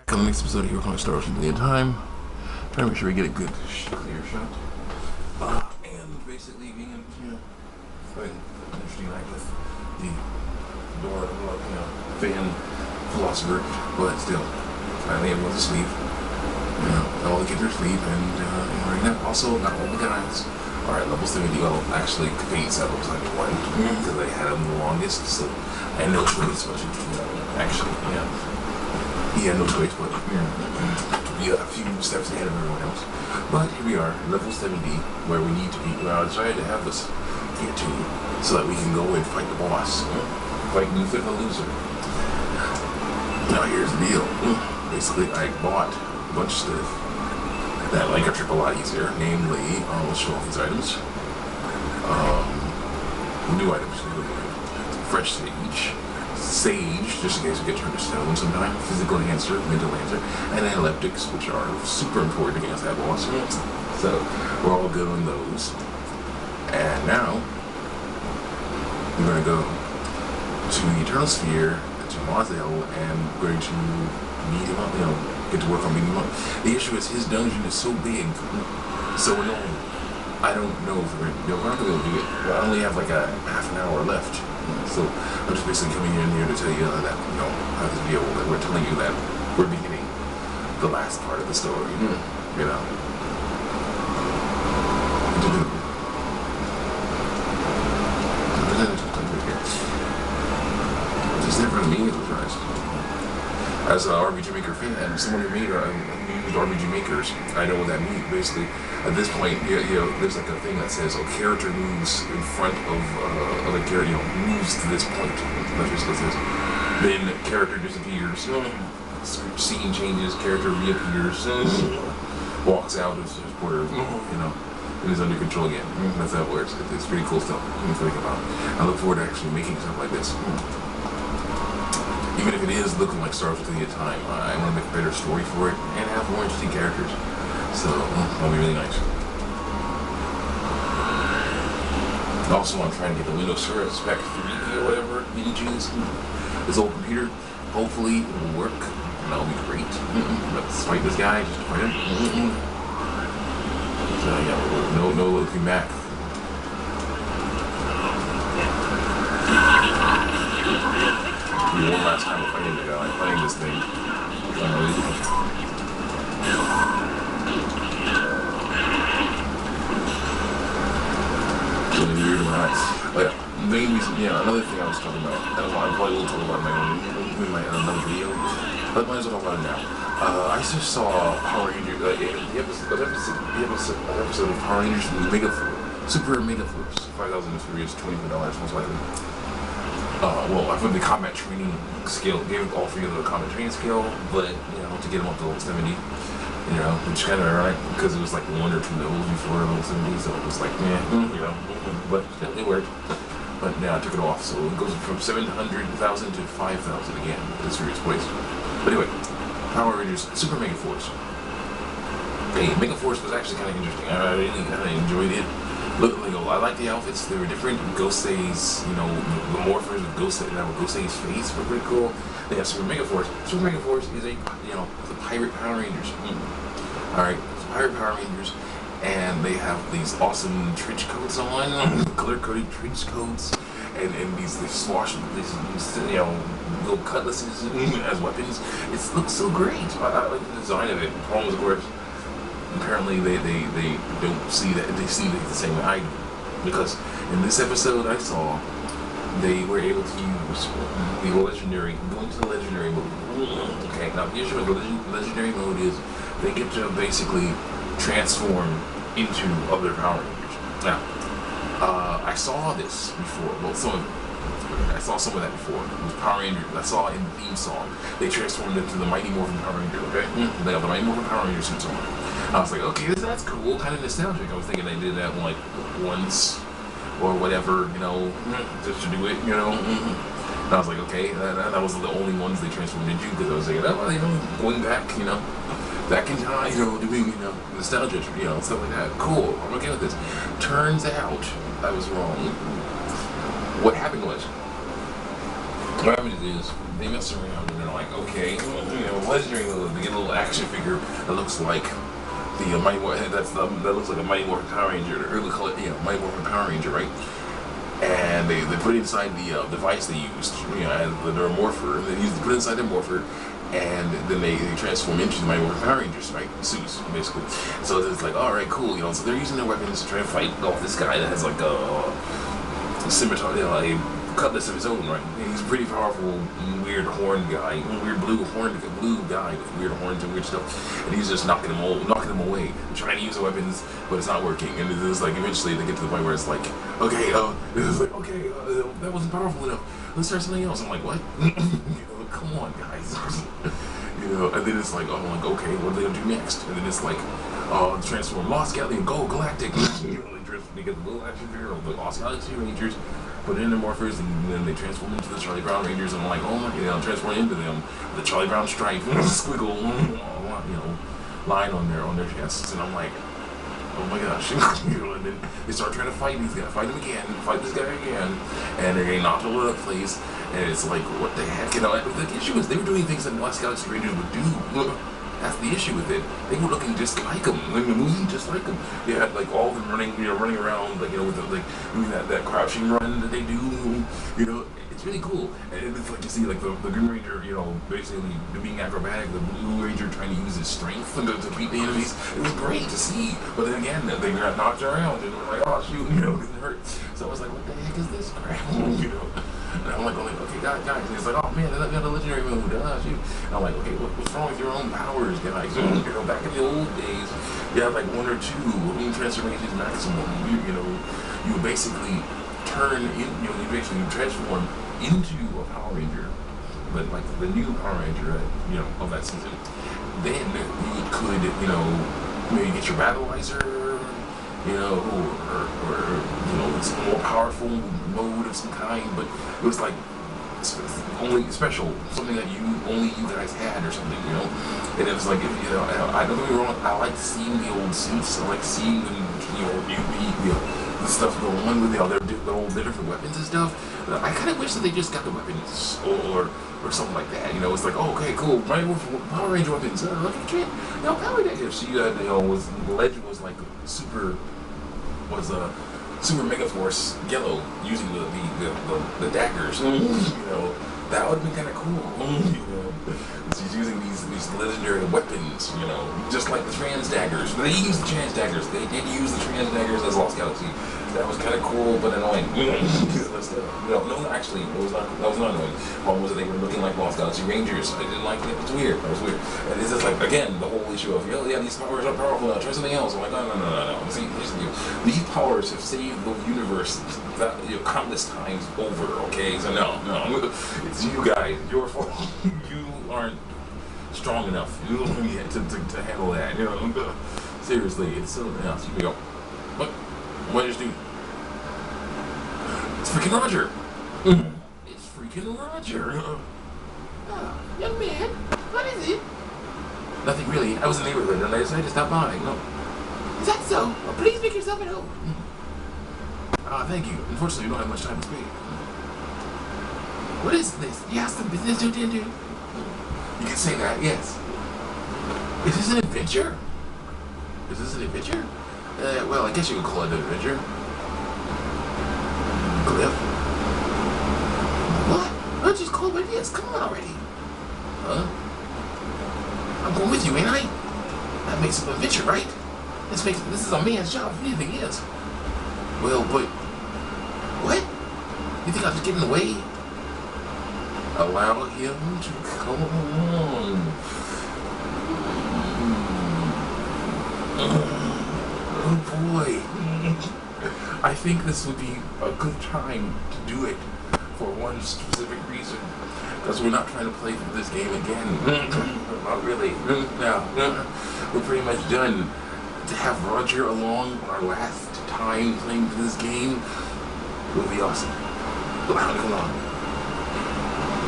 On the next episode here, we're going to start with something at a time. Trying to make sure we get a good clear shot. And basically being, having an interesting night with the door, fan philosopher, but still, finally everyone's asleep. All the kids are asleep, and right now, also, not all the guys are at level 70. Well, actually, Kate's at level 71, because they had him the longest, so I had no choice but to, he had no choice but be a few steps ahead of everyone else. But here we are, level 70, where we need to be. Well, I decided to have this get to, so that we can go and fight the boss. Fight Newfit the loser. Now here's the deal. Basically, I bought a bunch of stuff that make our trip a lot easier. Namely, let's show off these items. New items. Fresh sage, just in case we get turned to stone sometime, physical enhancer, mental enhancer, and analeptics, which are super important against that boss. So we're all good on those. And now we're going to go to the Eternal Sphere, to Mazel, and we're going to meet him up, get to work on meeting him up. The issue is his dungeon is so big, so annoying. I don't know if we're not going to be able to do it. I only have like a half an hour left. So I'm just basically coming in here to tell you that, how this video, that we're telling you that we're beginning the last part of the story, Just in front of me, as an RPG Maker fan and someone who made RPG Makers, I know what that means. Basically, at this point, there's like a thing that says, character moves in front of a character, moves to this point. That's basically what it says. Then character disappears, scene changes, character reappears, walks out of his border, and is under control again. That's how it works. It's pretty cool stuff to think about. I look forward to actually making stuff like this. Even if it is looking like Star Wars at the time, I want to make a better story for it and have more interesting characters. So that'll be really nice. Also, I'm trying to get the Windows Server Spec 3 or whatever into this old computer. Hopefully, it will work, and that'll be great. Let's fight this guy, just to fight him. So yeah, no looking back. One last time of fighting the guy, playing this thing. Really weird and nice. But yeah, main reason, another thing I was talking about, I probably will talk about in my another video, but might as well talk about it now. I just saw Power Rangers, the episode of Power Rangers Super Mega Force, 5,003 is $24 most likely. Well, I put the combat training scale, gave all three of the combat training scale, but, to get them up to level 70, which kind of ironic, because it was like 1 or 2 levels before level 70, so it was like, but still, it worked. But now I took it off, so it goes from 700,000 to 5,000 again, in serious place. But anyway, Power Rangers Super Mega Force. Hey, Mega Force was actually kind of interesting. I really kind of enjoyed it. I like the outfits. They were different. Gosei's, the morphers of Gosei, that were Gosei's face were pretty cool. They have Super Mega Force. Super Mega Force is the Pirate Power Rangers. Alright, Pirate Power Rangers, and they have these awesome trench coats on, color-coded trench coats, and these little cutlasses as weapons. It looks so great. I like the design of it. The problem is, of course, apparently they don't see that, they see it the same way I do. Because in this episode I saw, they were able to use the legendary, going to the legendary mode. Okay, now the issue with the legendary mode is they get to basically transform into other Power Rangers. Now, I saw this before, well, I saw some of that before. It was Power Rangers. I saw in the theme song, they transformed into the Mighty Morphin Power Ranger, okay? They got the Mighty Morphin Power Ranger suits on. I was like, okay, that's cool, kind of nostalgic. I was thinking they did that like once or whatever, just to do it, And I was like, okay, that was the only ones they transformed into, because I was thinking, going back, back in time, doing, nostalgia, stuff like that. Cool, I'm okay with this. Turns out I was wrong. What happened was, what happens is they mess around and they're like, okay, you know, legendary mode. They get a little action figure that looks like the Mighty Morphin. That looks like a Mighty Morphin Power Ranger, or they call it, you know, Mighty Morphin Power Ranger, right? And they put it inside the device they used, you know, and their morpher. They put it inside their morpher, and then they transform into the Mighty Morphin Power Rangers, right? Suits, basically. So it's like, all right, cool, you know. So they're using their weapons to try and fight off this guy that has like a scimitar, you know, a cutlass of his own, right? And he's a pretty powerful, weird horn guy, weird blue guy with weird horns and weird stuff. And he's just knocking them away, trying to use the weapons, but it's not working. And it's like eventually they get to the point where it's like, okay, it's like, okay, that wasn't powerful enough. Let's try something else. I'm like, what? You know, come on, guys. You know, and then it's like, oh, I'm like, okay, what are they gonna do next? And then it's like, transform Lost Galaxy and Go Galactic. You know, they get the little action figure of the Lost Galaxy Rangers, put it in their morphers, and then they transform into the Charlie Brown Rangers. And I'm like, oh my, you know, transform into them, the Charlie Brown stripe, squiggle, you know, line on their chests, and I'm like, oh my gosh, you know, and then they start trying to fight these guys, fight him again, fight this guy again, and they're getting knocked all over the place, and it's like, what the heck, you know, the issue is they were doing things that Lost Galaxy Rangers would do. That's the issue with it. They were looking just like them, like the movie, just like them. They had like all of them running, you know, running around, like, you know, with the, like doing that crouching run that they do, you know. It's really cool, and it's like you see like the Green Ranger, you know, basically being acrobatic, the Blue Ranger trying to use his strength to beat the enemies. It was great to see, but then again, they got knocked around and were like, oh shoot, you know, getting hurt. So I was like, what the heck is this crap, you know? And I'm like, okay, guys, and it's like, oh man, they got a legendary move, shoot. And I'm like, okay, what's wrong with your own powers, guys? You know, back in the old days, you had like 1 or 2 transformations maximum. You know, you would basically turn in, you know, you basically transform into a Power Ranger, but like the new Power Ranger, you know, of that season. Then you could, you know, maybe get your Battleizer, you know, or you know, it's a more powerful mode of some kind, but it was like only special, something that only you guys had or something, you know. And it was like, you know, I don't get me wrong, I like seeing the old suits, I like seeing them, you know, the stuff going on with, you know, their different weapons and stuff. I kind of wish that they just got the weapons or something like that. You know, it's like, oh, okay, cool, Power Ranger weapons. Look at you, know, Power Ranger. She, you know, Legend was like super Mega Force Yellow using the daggers. You know, that would be kind of cool. You know, she's using these legendary weapons. You know, just like the trans daggers. They used the trans daggers. They did use the trans daggers as Lost Galaxy. That was kind of cool, but annoying. No, actually, that was not annoying. The problem was that they were looking like Lost Galaxy Rangers. I didn't like it. It was weird. That was weird. And this is like, again, the whole issue of, yeah, these powers are powerful now. Try something else. I'm like, no. See, these powers have saved the universe countless times over. Okay, so no, it's you guys. Your fault. You aren't strong enough to handle that. You know, seriously, it's so. Yeah, so here we go. But what is doing? It's freaking Roger. It's freaking Roger. Young man, what is it? Nothing really. I was in the neighborhood and I decided to stop by. No. Is that so? Well, please make yourself at home. Thank you. Unfortunately, we don't have much time to spare. What is this? You have some business to attend to? You can say that, yes. Is this an adventure? Is this an adventure? Well, I guess you could call it an adventure. Cliff? What? Don't just call it this. Come on already. Huh? I'm going with you, ain't I? That makes it an adventure, right? This is a man's job if anything is. Well, but... What? You think I'll just get in the way? Allow him to come on. Oh boy. I think this would be a good time to do it for one specific reason. Because we're not trying to play through this game again. Not really. No. We're pretty much done. To have Roger along our last time playing through this game will be awesome. Allow him to come along.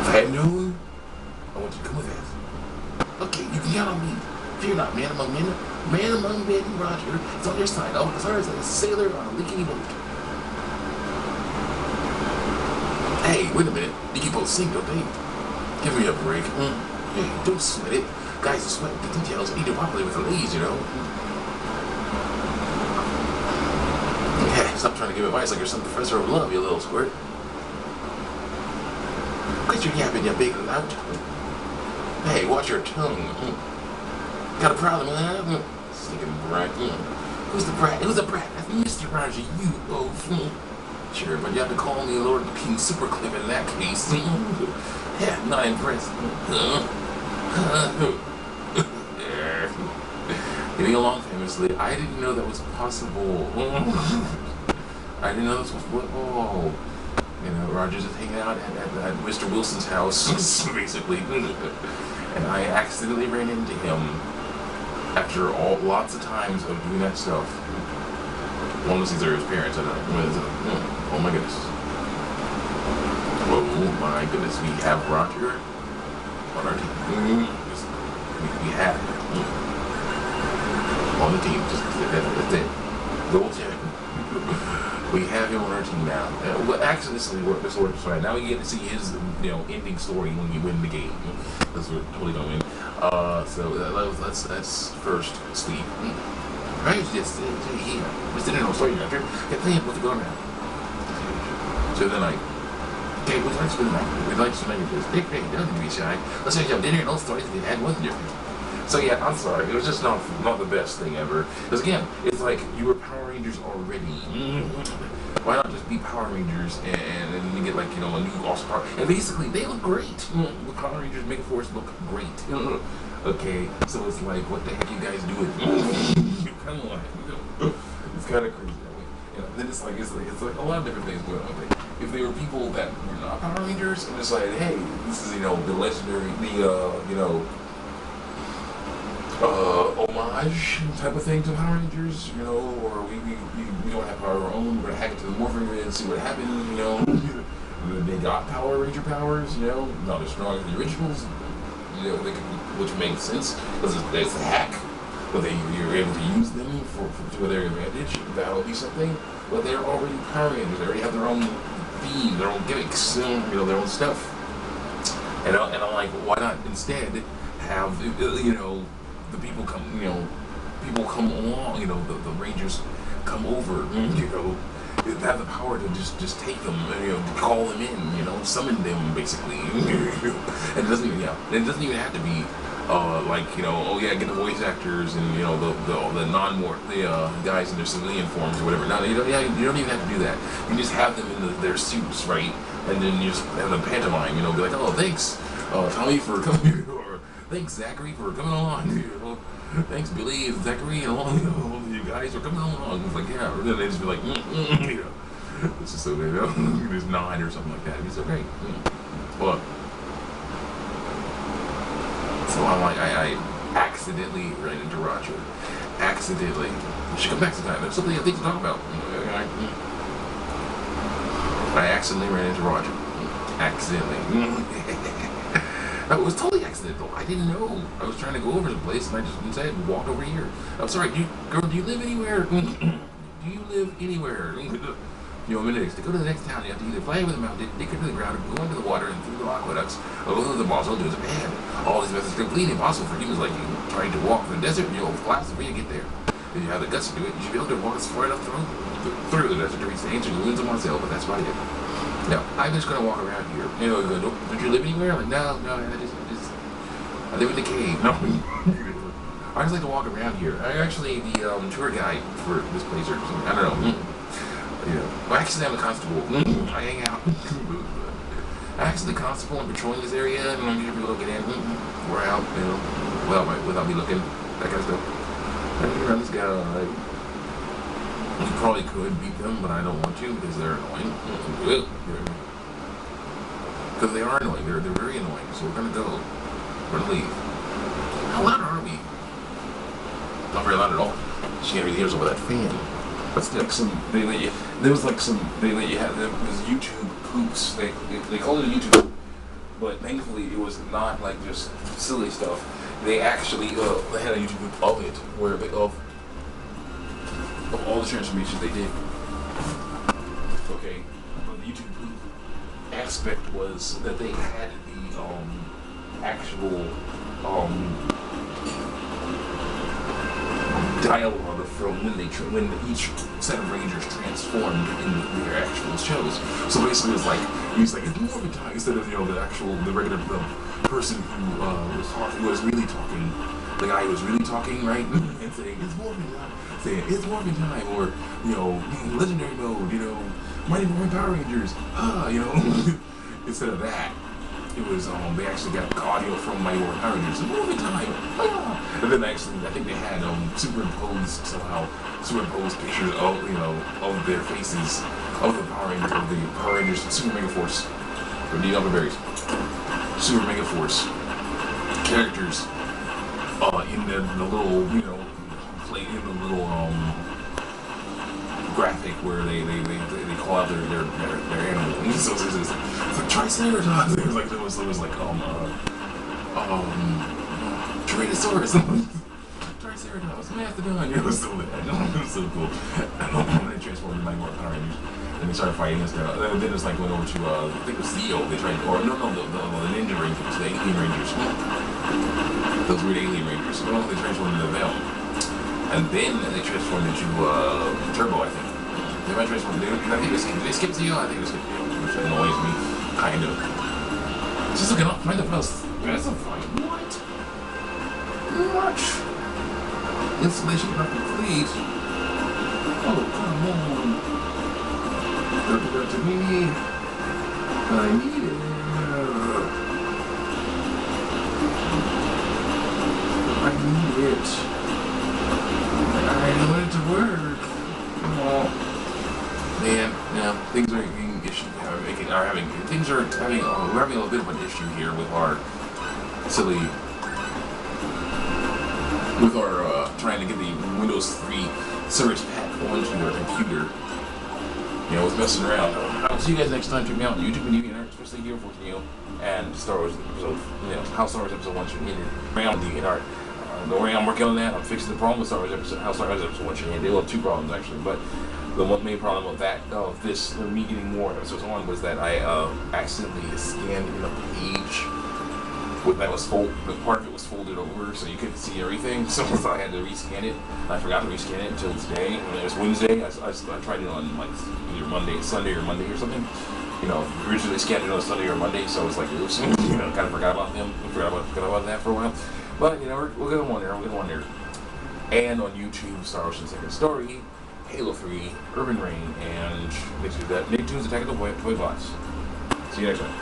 If I had known, I want you to come with us. Okay, you can count on me. Fear not, man among men. Man among men, Roger. It's on your side. Oh, it's ours like a sailor on a leaking boat. Hey, wait a minute. They keep both sink, don't they? Give me a break. Hey, don't sweat it. Guys are sweating the details. They need to populate with the ladies, you know? Yeah, stop trying to give advice like you're some professor of love, you little squirt. Quit your yapping, you big lout. Hey, watch your tongue. Got a problem, huh? Stinking brat. Who's the brat? Who's the brat? That's Mr. Roger, you. Oh, sure, but you have to call me Lord King Superclip in that case. Yeah, not impressed. Getting along famously, I didn't know that was possible. I didn't know this was football. You know, Roger's just hanging out at Mr. Wilson's house, basically. And I accidentally ran into him after lots of times of doing that stuff. One of these are his parents. I don't know. Oh my goodness. Oh my goodness. We have Roger on our team. We have on the team. Just that's it. Double check. We have him on our team now. Well, actually, this works fine. Now we get to see his, ending story when we win the game. That's what totally don't win. So that's first sleep. Right? Just here. Mr. No, sorry, Doctor. Get playing with the going around. So then okay, we'd like to spend the night. We'd like to spend the night. Great, don't be shy. Let's have dinner and all stories that they had wasn't different. So yeah, I'm sorry. It was just not the best thing ever. Because again, it's like you were Power Rangers already. Why not just be Power Rangers and then you get a new awesome power? And basically, they look great. The Power Rangers Megaforce look great. Okay, so it's like, what the heck you guys doing? Come on, it's kind of crazy that way. Then it's like a lot of different things going on. If they were people that were not Power Rangers, and it's like, hey, this is the legendary, homage type of thing to Power Rangers, or we don't have power of our own, we're gonna hack it to the Morphin Grid and see what happens, They got Power Ranger powers, not as strong as the originals, which makes sense, because it's a hack, but you're able to use them to their advantage, that'll be something, but they're already Power Rangers, they already have their own theme, their own gimmicks, their own stuff, and I'm like, why not instead have, the people come along, the Rangers come over, have the power to just take them, call them in, summon them basically, and it doesn't even have to be get the voice actors and the guys in their civilian forms or whatever. No, you don't even have to do that. You just have them in their suits, right? And then you just have them pantomime, be like, oh, thanks, Tommy for coming here. Thanks, Zachary, for coming along. Thanks, Billy and Zachary and all you guys for coming along. It's like, yeah. And then they just be like, this is so good. Just nod or something like that. It'd be so great. But so I'm like, I accidentally ran into Roger. Accidentally. We should come back sometime. There's something I think to talk about. I accidentally ran into Roger. Accidentally. No, it was totally accidental. I didn't know. I was trying to go over the place, and I just instead walked over here. I'm sorry, girl, do you live anywhere? Do you live anywhere? To go to the next town, you have to either fly over the mountain, dig into the ground, or go into the water and through the aqueducts, or go through the balls. All do is a bad. All these methods are completely impossible for humans like you. Trying to walk through the desert, collapse for you to get there. If you have the guts to do it, you should be able to walk as far enough through the desert to reach the ancient ruins of Marcel, but that's about it. No, I'm just gonna walk around here. Don't you live anywhere? I'm like, no, I live in the cave. No, I just like to walk around here. I'm actually the tour guide for this place or something. I don't know. Well, actually, I'm a constable. I hang out. I'm actually the constable. I'm patrolling this area, and I'm usually looking in. We're out, without me looking, that kind of stuff. I think around this guy. You probably could beat them, but I don't want to because they're annoying. Because they are annoying. They're very annoying. So we're gonna go. We're gonna leave. How loud are we? Not very loud at all. She can't really hear us over that fan. That's like they let you have this YouTube poops. They called it a YouTube poop, but thankfully it was not like just silly stuff. They actually they had a YouTube poop of it where of all the transformations they did. Okay, but the YouTube poop aspect was that they had the actual dialogue from when each set of Rangers transformed in their actual shows. So basically, it's like he's like it's Morphin time instead of the regular person who was really talking. The guy who was really talking, right, and saying it's Morphin time, saying it's Morphin time, or legendary mode, Mighty Morphin Power Rangers, instead of that. It was they actually got audio from Mighty Morphin Power Rangers. Morphin time, and then actually I think they had superimposed pictures of their faces of the Power Rangers Super Mega Force from the Alpha Berries, Super Mega Force characters in the little played in the little graphic where they call out their animals. So it's like Triceratops. It was like Tyrannosaurus. Triceratops, Mastodon. It was so bad. It was so cool. They transformed into Mighty Morphin Power Rangers, and they started fighting against them. Then it's like went over to I think it was Theo. They tried, or no, the Ninja Rangers, the Alien Rangers. Those weird Alien Rangers. Well, they transformed into them, and then they transformed into Turbo. I think they might transform. I think they skipped Theo. I think they skipped Theo, which annoys me, kind of. Just looking up, find the post. That's a fight. What? Installation not complete. Oh, come on. Don't to me. I need it. I need it. I want it to work. Oh. Man, yeah, things are having issues. We're having a little bit of an issue here with our trying to get the Windows 3 Service Pack onto your computer. With messing around. I'll see you guys next time. Check me out on YouTube and DeviantArt, especially here for and Star Wars episode, how Star Wars episode 1 should end around DeviantArt. The way I'm working on that, I'm fixing the problem with how Star Wars episode 1 should end. They will have two problems actually, but the one main problem with that, me getting more episodes on, was that I accidentally scanned in a page that was part of it was folded over, so you couldn't see everything. So I had to rescan it. I forgot to rescan it until today. When it was Wednesday, I tried it on like either Sunday or Monday or something. Originally scanned it on Sunday or Monday, so it's like oops, kind of forgot about them. Forgot about that for a while. But we'll get on there. And on YouTube, Star Wars: The Second Story, Halo 3, Urban Reign, and Nicktoons Attack of the Toy Bots. See you next time.